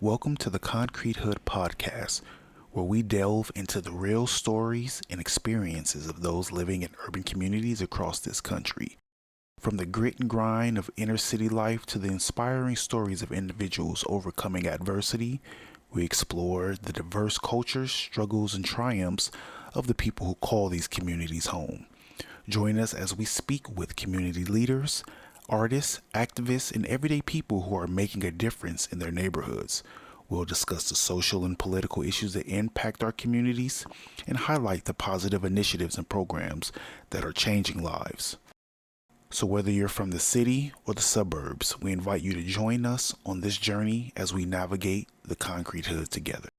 Welcome to the Concrete Hood Podcast, where we delve into the real stories and experiences of those living in urban communities across this country. From the grit and grind of inner city life to the inspiring stories of individuals overcoming adversity, we explore the diverse cultures, struggles, and triumphs of the people who call these communities home. Join us as we speak with community leaders, artists, activists, and everyday people who are making a difference in their neighborhoods. We'll discuss the social and political issues that impact our communities and highlight the positive initiatives and programs that are changing lives. So, whether you're from the city or the suburbs, we invite you to join us on this journey as we navigate the concrete hood together.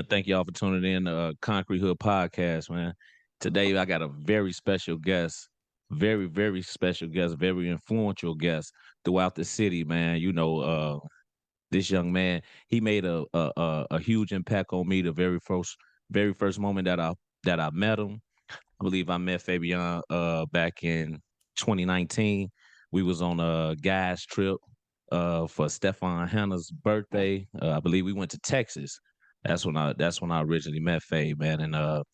Thank y'all for tuning in to Concrete Hood Podcast, man. Today I got a very special guest, very special guest, very influential guest throughout the city, man. This young man, he made a huge impact on me the very first moment that I met him. I believe I met Fabyon back in 2019. We was on a guys trip for Stefan Hanna's birthday. I believe we went to Texas. That's when I originally met Fabe, man. And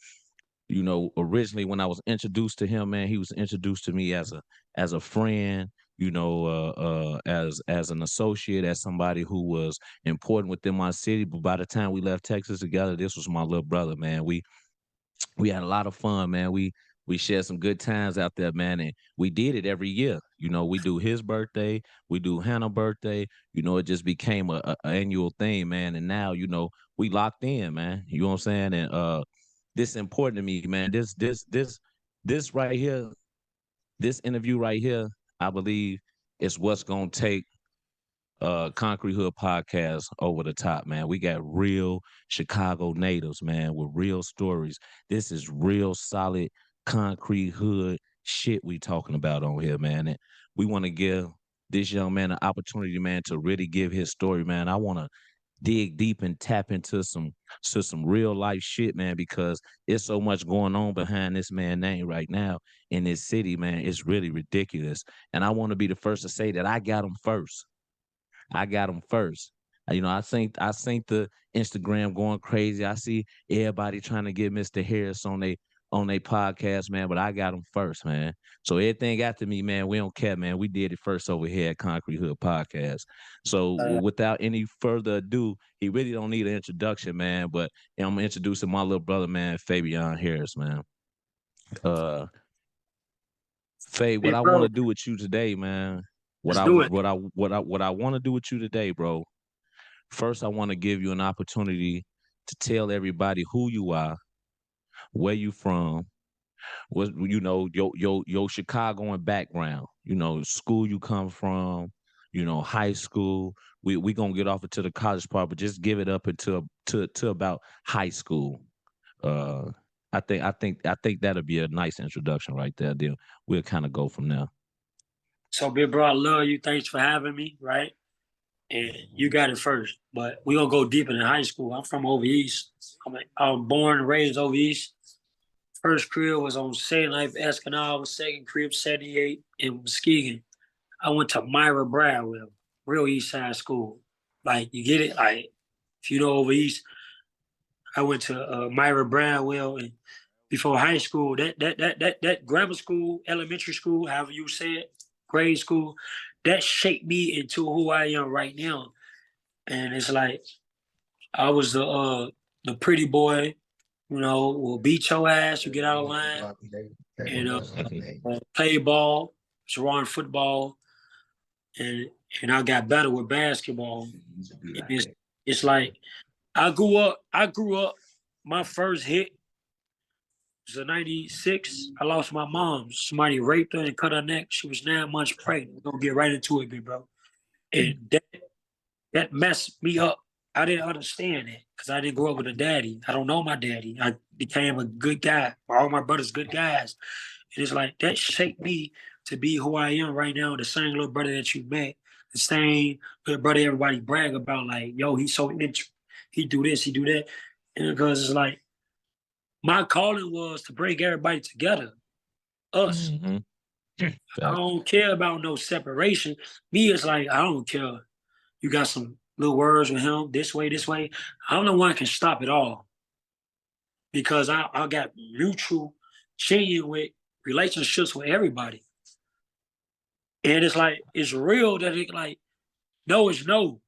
originally when I was introduced to him, man, he was introduced to me as a friend, as an associate, as somebody who was important within my city. But by the time we left Texas together, this was my little brother, man. We had a lot of fun, man. We shared some good times out there, man, and we did it every year. We do his birthday, we do Hannah's birthday. It just became a annual thing, man. And now, we locked in, man. You know what I'm saying? And this is important to me, man. This right here, this interview right here, I believe is what's gonna take Concrete Hood podcast over the top, man. We got real Chicago natives, man, with real stories. This is real solid concrete hood shit we talking about on here, man. And we want to give this young man an opportunity, man, to really give his story, man. I want to dig deep and tap into some real life shit, man, because it's so much going on behind this man's name right now in this city, man. It's really ridiculous. And I want to be the first to say that I got him first. I got them first. I think the Instagram going crazy. I see everybody trying to get Mr. Harris on they podcast, man. But I got them first, man. So everything after me, man, we don't care, man. We did it first over here at Concrete Hood Podcast. So without any further ado, he really don't need an introduction, man. But I'm introducing my little brother, man, Fabyon Harris, man. Uh, Faye, what Big I want bro, to do with you today, man. What let's I do it. what I want to do with you today, bro. First, I want to give you an opportunity to tell everybody who you are, where you from, what your Chicagoan background, school you come from, high school. We gonna get off into the college part, but just give it up until to about high school. Uh, I think that'll be a nice introduction right there. Then we'll kind of go from there. So, big bro, I love you. Thanks for having me, right? And you got it first. But we gonna go deeper than high school. I'm from over east. I was born and raised over east. First crib was on St. Life Escanal, second crib 78 in Muskegon. I went to Myra Bradwell, real east side school. Like you get it? Like if you know over east, I went to Myra Bradwell and before high school, that grammar school, elementary school, however you say it, grade school, that shaped me into who I am right now. And it's like I was the pretty boy, will beat your ass, you get out of line, and play ball, run football, and and I got better with basketball. It's like I grew up. My first hit was a 96. I lost my mom. Somebody raped her and cut her neck. She was 9 months pregnant. We're gonna get right into it, big bro. And that messed me up. I didn't understand it because I didn't grow up with a daddy. I don't know my daddy. I became a good guy. All my brothers good guys. And it's like that shaped me to be who I am right now, the same little brother that you met, the same little brother everybody brag about, like, yo, he's so he do this, he do that. And because it's like my calling was to bring everybody together, us. Mm-hmm. I don't care about no separation. Me, it's like I don't care. You got some little words with him, this way, this way. I'm the one that can stop it all because I got mutual genuine relationships with everybody. And it's like, it's real that it like, no is no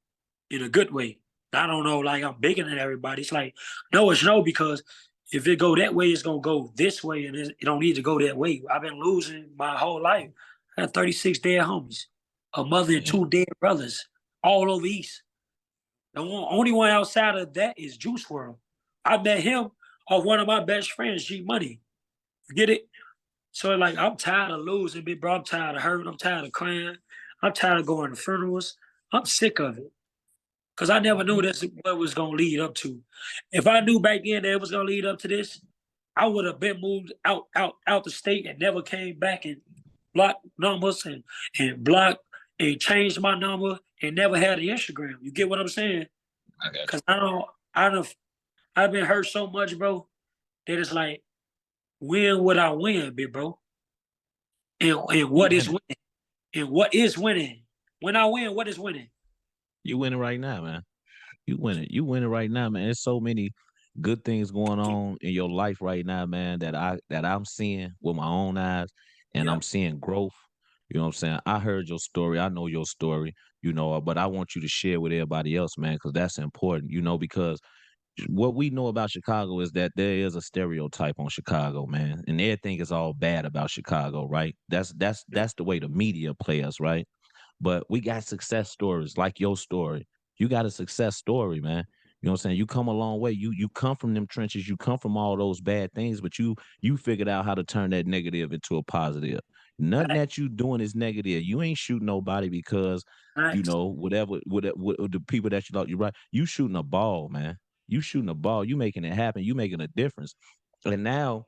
in a good way. I don't know, like I'm bigger than everybody. It's like, no is no because if it go that way, it's going to go this way and it don't need to go that way. I've been losing my whole life. I got 36 dead homies, a mother and 2 dead brothers all over East. The only one outside of that is Juice World. I met him off one of my best friends, G Money. Get it? So like, I'm tired of losing, big bro. I'm tired of hurting. I'm tired of crying. I'm tired of going to funerals. I'm sick of it. Because I never knew that's what it was going to lead up to. If I knew back then that it was going to lead up to this, I would have been moved out the state and never came back and blocked numbers and blocked and changed my number and never had an Instagram. You get what I'm saying? Because I've been hurt so much, bro, that it's like, when would I win, big bro? And what is winning? And what is winning? When I win, what is winning? You winning right now, man. You winning. You winning right now, man. There's so many good things going on in your life right now, man, that I'm seeing with my own eyes, and I'm seeing growth. You know what I'm saying? I heard your story. I know your story, but I want you to share with everybody else, man, because that's important, because what we know about Chicago is that there is a stereotype on Chicago, man, and everything is all bad about Chicago, right? That's the way the media play us, right? But we got success stories like your story. You got a success story, man. You know what I'm saying? You come a long way. You come from them trenches. You come from all those bad things, but you figured out how to turn that negative into a positive. Nothing Right. that you doing is negative. You ain't shooting nobody because Right. whatever the people that you thought you right. You shooting a ball, man. You shooting a ball. You making it happen. You making a difference. And now,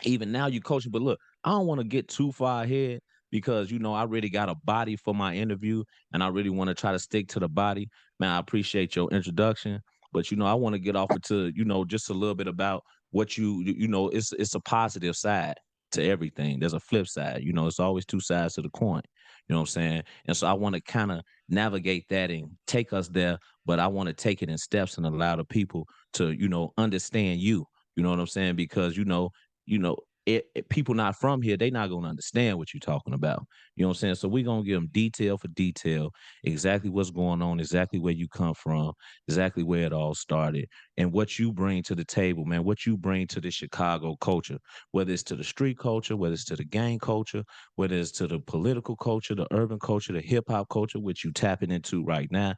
even now, you coaching. But look, I don't want to get too far ahead because I really got a body for my interview, and I really want to try to stick to the body. Man, I appreciate your introduction, but I want to get off into just a little bit about what it's a positive side to everything. There's a flip side. It's always two sides to the coin. You know what I'm saying? And so I want to kind of navigate that and take us there, but I want to take it in steps and allow the people to understand you. You know what I'm saying? Because people not from here, they not gonna understand what you're talking about. You know what I'm saying? So we're gonna give them detail for detail, exactly what's going on, exactly where you come from, exactly where it all started, and what you bring to the table, man. What you bring to the Chicago culture, whether it's to the street culture, whether it's to the gang culture, whether it's to the political culture, the urban culture, the hip hop culture, which you tapping into right now.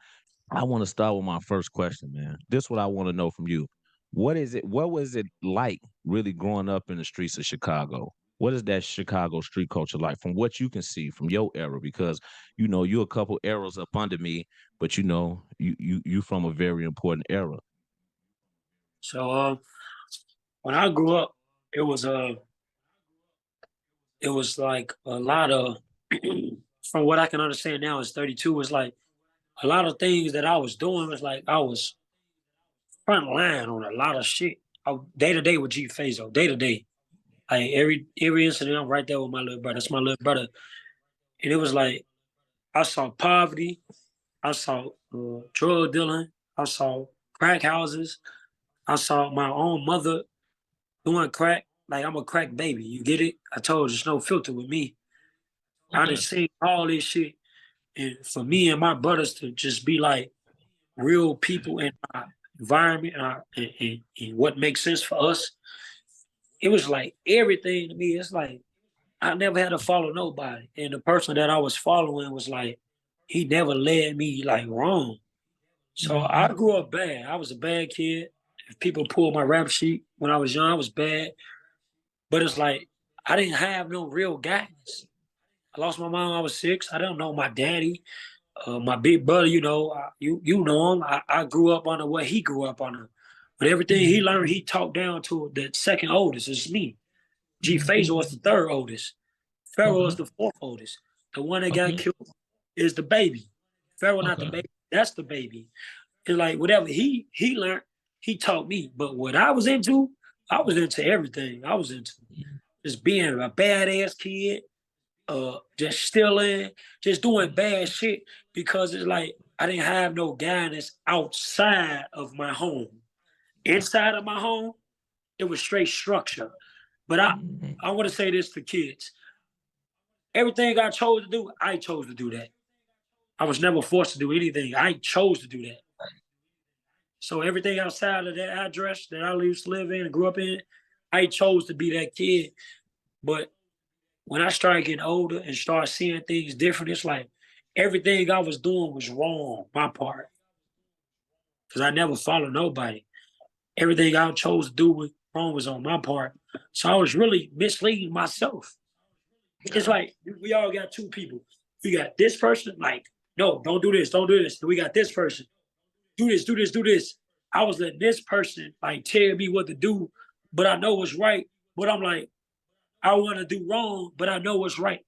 I want to start with my first question, man. This is what I want to know from you. What was it like really growing up in the streets of Chicago? What is that Chicago street culture like from what you can see from your era? Because you're a couple eras up under me, but you from a very important era. So when I grew up, it was like a lot of from what I can understand now is 32 was like a lot of things that I was doing was like I was front line on a lot of shit. Day to day with G Fazo, day to day. Like every incident, I'm right there with my little brother. That's my little brother. And it was like I saw poverty, I saw drug dealing, I saw crack houses, I saw my own mother doing crack. Like I'm a crack baby. You get it? I told you, there's no filter with me. I done seen all this shit. And for me and my brothers to just be like real people in our environment and what makes sense for us, it was like everything to me. It's like I never had to follow nobody. And the person that I was following was like, he never led me like wrong. So I grew up bad. I was a bad kid. If people pulled my rap sheet when I was young, I was bad. But it's like I didn't have no real guidance. I lost my mom when I was 6. I don't know my daddy. My big brother, you know him. I grew up under what he grew up under. But everything he learned, he talked down to the second oldest. It's me. G. Fazo was the third oldest. Pharaoh was the fourth oldest. The one that got killed is the baby. Pharaoh not the baby. That's the baby. And like whatever he learned, he taught me. But what I was into everything. I was into just being a badass kid, just stealing, just doing bad shit because it's like I didn't have no guidance outside of my home. Inside of my home, it was straight structure. But I want to say this to kids. Everything I chose to do, I chose to do that. I was never forced to do anything. I chose to do that. So everything outside of that address that I used to live in and grew up in, I chose to be that kid. But when I started getting older and started seeing things different, it's like everything I was doing was wrong, my part. Because I never followed nobody. Everything I chose to do was wrong was on my part. So I was really misleading myself. It's like we all got two people. We got this person, like, no, don't do this, don't do this. And we got this person, do this, do this, do this. I was letting this person like tell me what to do, but I know what's right. But I'm like, I want to do wrong, but I know what's right.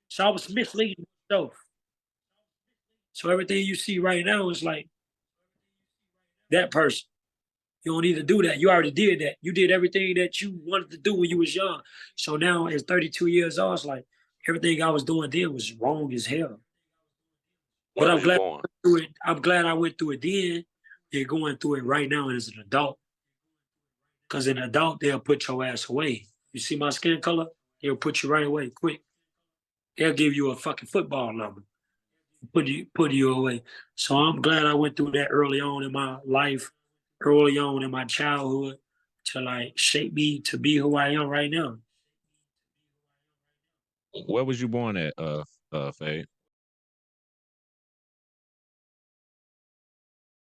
So I was misleading myself. So everything you see right now is like that person. You don't need to do that. You already did that. You did everything that you wanted to do when you was young. So now at 32 years old, it's like everything I was doing then was wrong as hell. But I'm glad I went through it. I'm glad I went through it then and going through it right now as an adult. Because an adult, they'll put your ass away. You see my skin color? They'll put you right away, quick. They'll give you a fucking football number. Put you away. So I'm glad I went through that early on in my life, early on in my childhood, to like shape me to be who I am right now. Where was you born at, Faye?